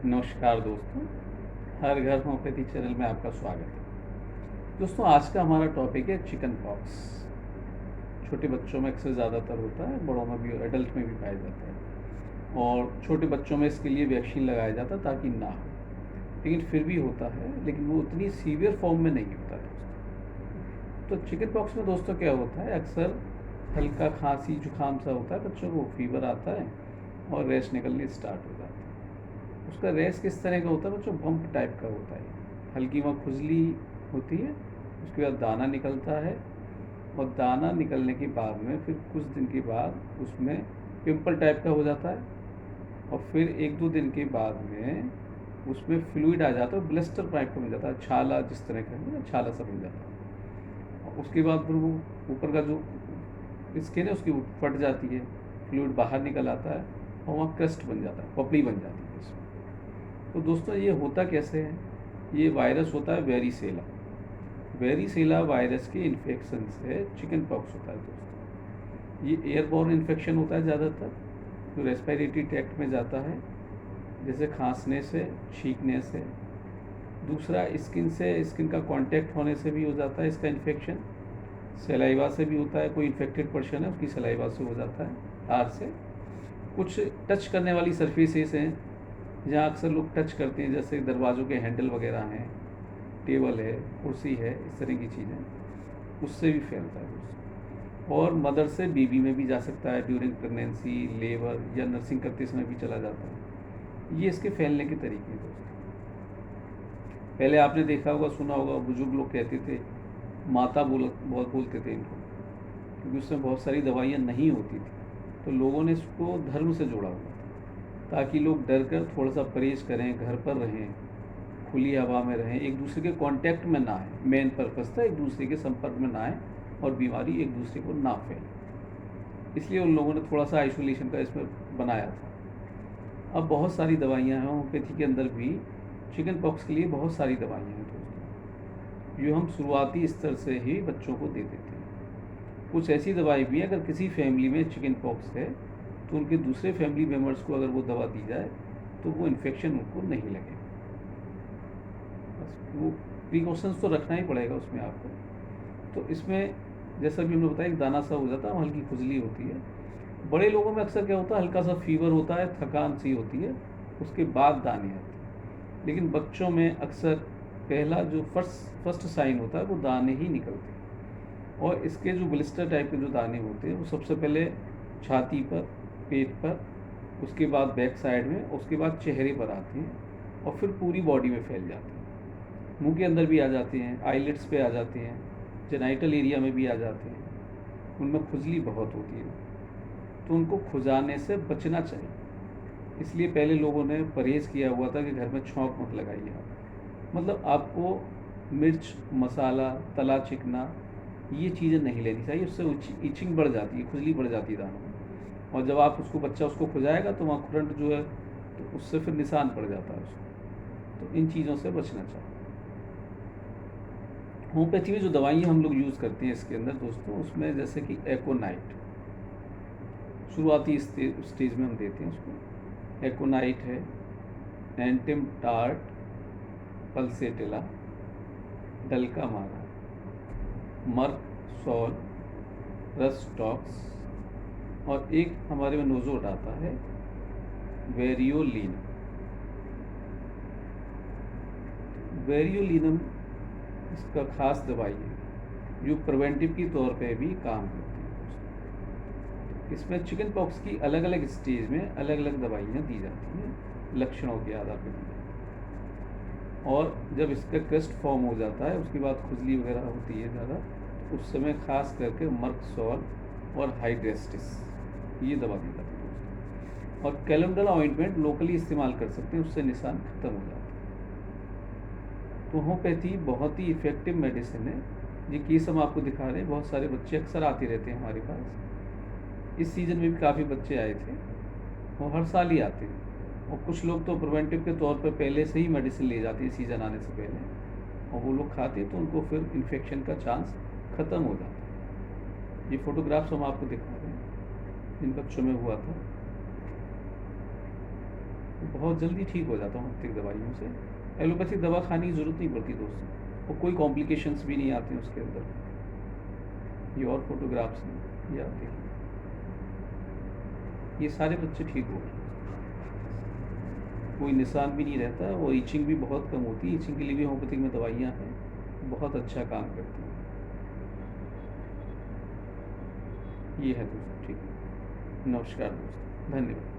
नमस्कार दोस्तों, हर घर होम्योपैथी चैनल में आपका स्वागत है। दोस्तों, आज का हमारा टॉपिक है चिकन पॉक्स। छोटे बच्चों में अक्सर ज़्यादातर होता है, बड़ों में भी, एडल्ट में भी पाया जाता है। और छोटे बच्चों में इसके लिए वैक्सीन लगाया जाता है ताकि ना हो, लेकिन फिर भी होता है, लेकिन वो उतनी सीवियर फॉर्म में नहीं होता दोस्तों। तो चिकन पॉक्स में दोस्तों क्या होता है, अक्सर हल्का खांसी जुकाम सा होता है बच्चों को, फीवर आता है और रैश निकलनी स्टार्ट हो जाती है। उसका रैश किस तरह का होता है बच्चों, बम्प टाइप का होता है। हल्की वहाँ खुजली होती है, उसके बाद दाना निकलता है और दाना निकलने के बाद में फिर कुछ दिन के बाद उसमें पिंपल टाइप का हो जाता है और फिर एक दो दिन के बाद में उसमें फ्लूइड आ जाता है, ब्लिस्टर टाइप का बन जाता है, छाला जिस तरह का है ना, छाला सा बन जाता है। और उसके बाद फिर वो ऊपर का जो स्किन है उसकी फट जाती है, फ्लूइड बाहर निकल आता है और वहाँ क्रस्ट बन जाता है, पपड़ी बन जाती है इसमें। तो दोस्तों ये होता कैसे है, ये वायरस होता है वेरिसेला। वेरिसेला वायरस के इन्फेक्शन से चिकन पॉक्स होता है दोस्तों। ये एयरबॉर्न इन्फेक्शन होता है ज़्यादातर, जो रेस्पिरेटरी ट्रैक्ट में जाता है, जैसे खांसने से, छींकने से। दूसरा स्किन से, स्किन का कांटेक्ट होने से भी हो जाता है इसका इन्फेक्शन। सलाइवा से भी होता है, कोई इन्फेक्टेड पर्सन है उसकी सलाइवा से हो जाता है, आर से। कुछ टच करने वाली सर्फेसेस हैं जहाँ अक्सर लोग टच करते हैं, जैसे दरवाज़ों के हैंडल वगैरह हैं, टेबल है, कुर्सी है, इस तरह की चीज़ें, उससे भी फैलता है दोस्तों। और मदर से बेबी में भी जा सकता है, ड्यूरिंग प्रेगनेंसी, लेबर या नर्सिंग करते समय भी चला जाता है। ये इसके फैलने के तरीके हैं दोस्तों। पहले आपने देखा होगा, सुना होगा, बुजुर्ग लोग कहते थे, माता बोलते थे इनको, क्योंकि उसमें बहुत सारी दवाइयाँ नहीं होती थी, तो लोगों ने इसको धर्म से जोड़ा हुआ था, ताकि लोग डर कर थोड़ा सा परहेज करें, घर पर रहें, खुली हवा में रहें, एक दूसरे के कांटेक्ट में ना आए। मेन पर्पज़ था एक दूसरे के संपर्क में ना आए और बीमारी एक दूसरे को ना फैले, इसलिए उन लोगों ने थोड़ा सा आइसोलेशन का इसमें बनाया था। अब बहुत सारी दवाइयाँ हैं होम्योपैथी के अंदर भी, चिकन पॉक्स के लिए बहुत सारी दवाइयाँ हैं दोस्तों, जो हम शुरुआती स्तर से ही बच्चों को दे देते हैं। कुछ ऐसी दवाई भी है, अगर किसी फैमिली में चिकन पॉक्स है तो उनके दूसरे फैमिली मेम्बर्स को अगर वो दवा दी जाए तो वो इन्फेक्शन उनको नहीं लगेगा। बस वो प्रिकॉशंस तो रखना ही पड़ेगा उसमें आपको। तो इसमें जैसा भी हमने बताया, एक दाना सा हो जाता है, हल्की खुजली होती है। बड़े लोगों में अक्सर क्या होता है, हल्का सा फीवर होता है, थकान सी होती है, उसके बाद दाने आते हैं। लेकिन बच्चों में अक्सर पहला जो फर्स्ट साइन होता है वो दाने ही निकलते हैं। और इसके जो ब्लिस्टर टाइप के जो दाने होते हैं वो सबसे पहले छाती पर, पेट पर, उसके बाद बैक साइड में, उसके बाद चेहरे पर आते हैं और फिर पूरी बॉडी में फैल जाते हैं। मुंह के अंदर भी आ जाते हैं, आईलिड्स पे आ जाते हैं, जेनाइटल एरिया में भी आ जाते हैं। उनमें खुजली बहुत होती है, तो उनको खुजाने से बचना चाहिए। इसलिए पहले लोगों ने परहेज़ किया हुआ था कि घर में छौंक मत लगाइए आप, मतलब आपको मिर्च, मसाला, तला चिकना, ये चीज़ें नहीं लेनी चाहिए। उससे इचिंग बढ़ जाती है, खुजली बढ़ जाती है दानों में, और जब आप बच्चा उसको खुजाएगा तो वहाँ करंट जो है, तो उससे फिर निशान पड़ जाता है उसको। तो इन चीज़ों से बचना चाहिए। होम्योपैथी में जो दवाइयाँ हम लोग यूज़ करते हैं इसके अंदर दोस्तों, उसमें जैसे कि एकोनाइट, शुरुआती स्टेज में हम देते हैं उसको। एकोनाइट है, एंटिम टार्ट, पल्सेटिला, डल्का मारा, मर्क सॉल, रस्टॉक्स, और एक हमारे में नोजोड आता है, वेरियोलिनम। वेरियोलिनम इसका खास दवाई है जो प्रिवेंटिव के तौर पे भी काम करती है। इसमें चिकन पॉक्स की अलग अलग स्टेज में अलग अलग दवाइयाँ दी जाती हैं, लक्षणों के आधार पर दी जाती हैं। और जब इसका क्रस्ट फॉर्म हो जाता है, उसके बाद खुजली वगैरह होती है ज़्यादा, उस समय खास करके मर्कसॉल और हाइड्रेस्टिस, ये दवा दी जाती है। और कैलेंडर ऑइंटमेंट लोकली इस्तेमाल कर सकते हैं, उससे निशान खत्म हो जाता है। तो होम्योपैथी बहुत ही इफ़ेक्टिव मेडिसिन है। ये केस हम आपको दिखा रहे हैं, बहुत सारे बच्चे अक्सर आते रहते हैं हमारे पास। इस सीज़न में भी काफ़ी बच्चे आए थे, वो हर साल ही आते हैं। और कुछ लोग तो प्रिवेंटिव के तौर पर पहले से ही मेडिसिन ले जाते हैं सीज़न आने से पहले, और वो लोग खाते हैं तो उनको फिर इन्फेक्शन का चांस ख़त्म हो जाता है। ये फ़ोटोग्राफ्स हम आपको दिखा रहे हैं, इन बच्चों में हुआ था। बहुत जल्दी ठीक हो जाता हूँ होम्योपैथिक दवाइयों से। एलोपैथिक दवा खाने की ज़रूरत नहीं पड़ती दोस्तों, और कोई कॉम्प्लिकेशंस भी नहीं आती उसके अंदर। ये और फोटोग्राफ्स हैं, ये आप देखिए, ये सारे बच्चे ठीक हो गए, कोई निशान भी नहीं रहता, और ईचिंग भी बहुत कम होती है। ईचिंग के लिए भी होम्योपैथिक में दवाइयाँ हैं, बहुत अच्छा काम करती हैं। ये है दोस्तों, ठीक है। नमस्कार दोस्तों, धन्यवाद।